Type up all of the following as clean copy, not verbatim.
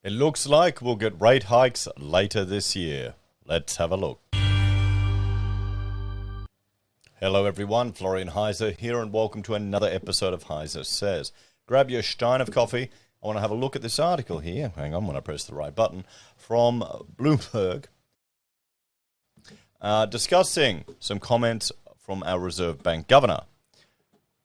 It looks like we'll get rate hikes later this year. Let's have a look. Hello everyone, Florian.heise here and welcome to another episode of HeiseSays. Grab your stein of coffee. I want to have a look at this article here. Hang on when I press the right button. From Bloomberg. Discussing some comments from our Reserve Bank Governor.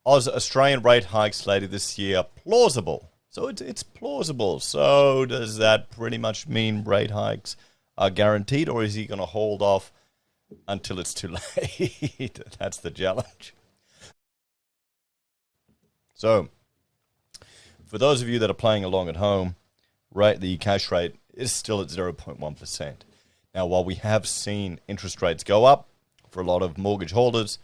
Australian rate hikes later this year plausible. So it's plausible. So does that pretty much mean rate hikes are guaranteed, or is he going to hold off until it's too late? That's the challenge. So, for those of you that are playing along at home, the cash rate is still at 0.1%. Now, while we have seen interest rates go up for a lot of mortgage holders,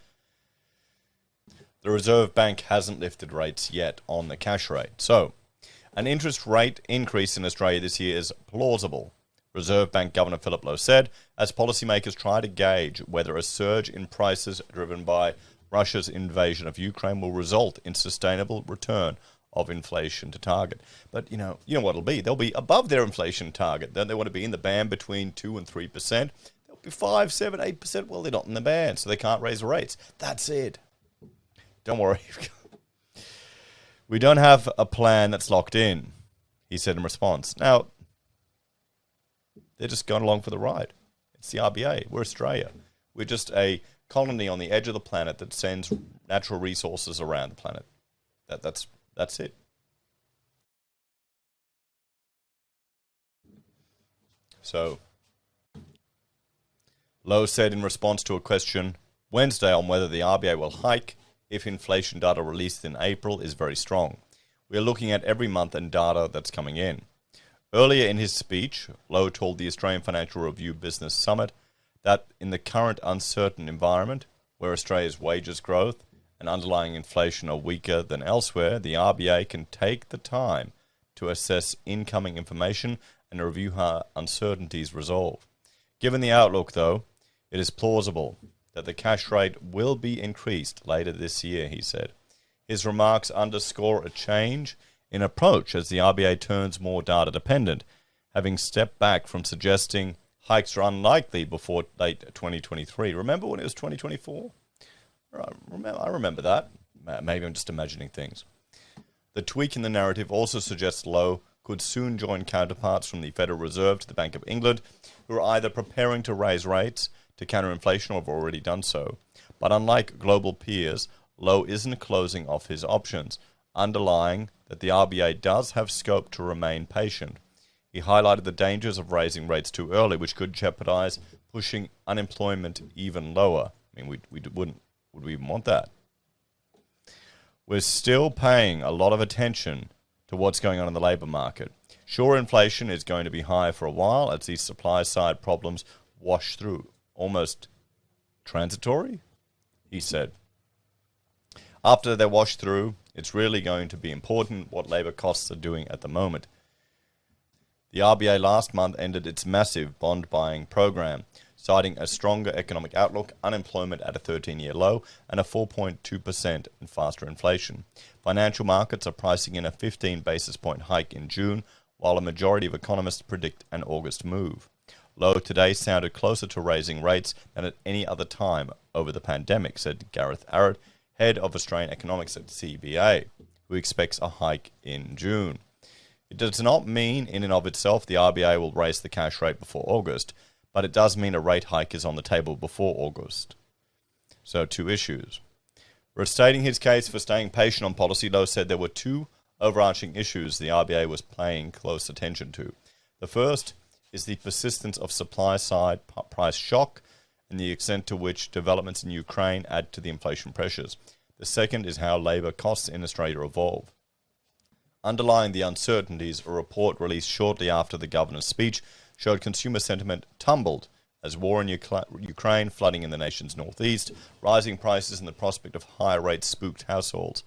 the Reserve Bank hasn't lifted rates yet on the cash rate. So, an interest rate increase in Australia this year is plausible, Reserve Bank Governor Philip Lowe said, as policymakers try to gauge whether a surge in prices driven by Russia's invasion of Ukraine will result in sustainable return of inflation to target. But you know what it'll be. They'll be above their inflation target. Then they want to be in the band between 2 and 3%. They'll be 5, 7, 8%. Well, they're not in the band, so they can't raise rates. That's it. Don't worry. We don't have a plan that's locked in, he said in response. Now, they're just going along for the ride. It's the RBA. We're Australia. We're just a colony on the edge of the planet that sends natural resources around the planet. That's it. So, Lowe said in response to a question Wednesday on whether the RBA will hike if inflation data released in April is very strong. We are looking at every month and data that's coming in. Earlier in his speech, Lowe told the Australian Financial Review Business Summit that in the current uncertain environment, where Australia's wages growth and underlying inflation are weaker than elsewhere, the RBA can take the time to assess incoming information and review how uncertainties resolve. Given the outlook, though, it is plausible that the cash rate will be increased later this year, he said. His remarks underscore a change in approach as the RBA turns more data dependent, having stepped back from suggesting hikes are unlikely before late 2023. Remember when it was 2024? I remember that. Maybe I'm just imagining things. The tweak in the narrative also suggests Lowe could soon join counterparts from the Federal Reserve to the Bank of England, who are either preparing to raise rates to counter inflation or have already done so. But unlike global peers, Lowe isn't closing off his options, underlying that the RBA does have scope to remain patient. He highlighted the dangers of raising rates too early, which could jeopardize pushing unemployment even lower. I mean, would we even want that? We're still paying a lot of attention to what's going on in the labor market. Sure, inflation is going to be high for a while as these supply-side problems wash through. Almost transitory, he said. After they wash through, it's really going to be important what labour costs are doing at the moment. The RBA last month ended its massive bond buying program, citing a stronger economic outlook, unemployment at a 13-year low, and a 4.2% and faster inflation. Financial markets are pricing in a 15 basis point hike in June, while a majority of economists predict an August move. Lowe today sounded closer to raising rates than at any other time over the pandemic, said Gareth Arrett, head of Australian economics at CBA, who expects a hike in June. It does not mean in and of itself the RBA will raise the cash rate before August, but it does mean a rate hike is on the table before August. So, two issues. Restating his case for staying patient on policy, Lowe said there were two overarching issues the RBA was paying close attention to. The first is the persistence of supply-side price shock and the extent to which developments in Ukraine add to the inflation pressures. The second is how labour costs in Australia evolve. Underlying the uncertainties, a report released shortly after the governor's speech showed consumer sentiment tumbled as war in Ukraine, flooding in the nation's northeast, rising prices and the prospect of higher rates spooked households.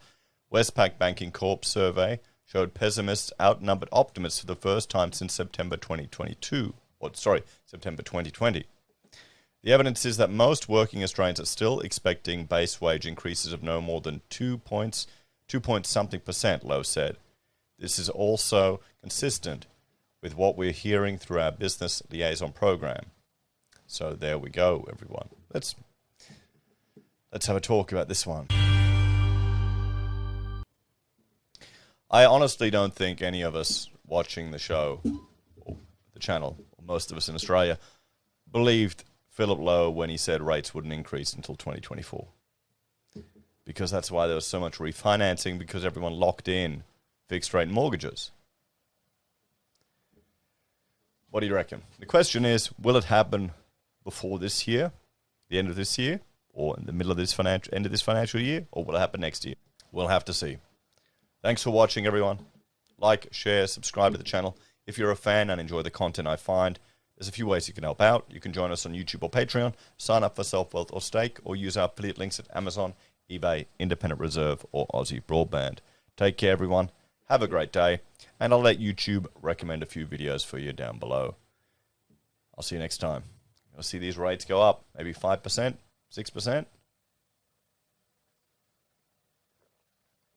Westpac Banking Corp survey showed pessimists outnumbered optimists for the first time since September 2020. The evidence is that most working Australians are still expecting base wage increases of no more than 2 point something percent, Lowe said. This is also consistent with what we're hearing through our business liaison program. So there we go, everyone. Let's have a talk about this one. I honestly don't think any of us watching the show, or the channel, or most of us in Australia, believed Philip Lowe when he said rates wouldn't increase until 2024. Because that's why there was so much refinancing, because everyone locked in fixed rate mortgages. What do you reckon? The question is, will it happen before this year, the end of this year, or in the middle of this end of this financial year, or will it happen next year? We'll have to see. Thanks for watching, everyone. Like, share, subscribe to the channel. If you're a fan and enjoy the content I find, there's a few ways you can help out. You can join us on YouTube or Patreon, sign up for SelfWealth or Stake, or use our affiliate links at Amazon, eBay, Independent Reserve, or AussieBroadband. Take care, everyone. Have a great day, and I'll let YouTube recommend a few videos for you down below. I'll see you next time. You'll see these rates go up, maybe 5%, 6%.